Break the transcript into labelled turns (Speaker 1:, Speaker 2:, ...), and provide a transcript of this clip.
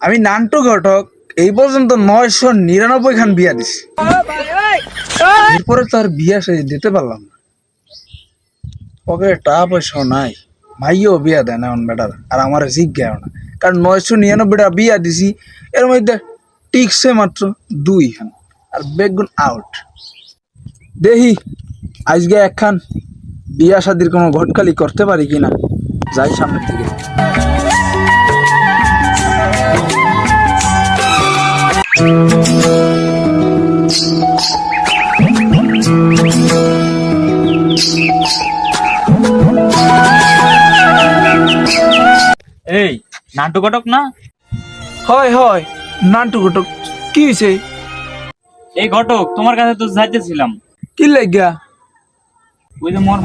Speaker 1: আমি নান্টু ঘটক এই পর্যন্ত 999 খান বিয়া দিছি। এরপরে তো আর বিয়া সে দিতে পারলাম না, পকেটে টাকা পয়সা নাই, ভাইও বিয়া দেয় না বেটার, আর আমার জিজ্ঞাও না, কারণ 999টা বিয়া দিছি, এর মধ্যে টিকছে মাত্র 2 খান, আর বেগুন আউট। দেখি আজকে একখান বিয়া শাদির কোনো ঘটকালি করতে পারি কিনা, যাই সামনের দিকে।
Speaker 2: এই নাট্য ঘটক না?
Speaker 1: হয় হয়, নান্টু ঘটক। কি হয়েছে?
Speaker 2: এই ঘটক তোমার কাছে তো যাইতেছিলাম।
Speaker 1: কি লাগিয়া?
Speaker 2: ওই যে মোর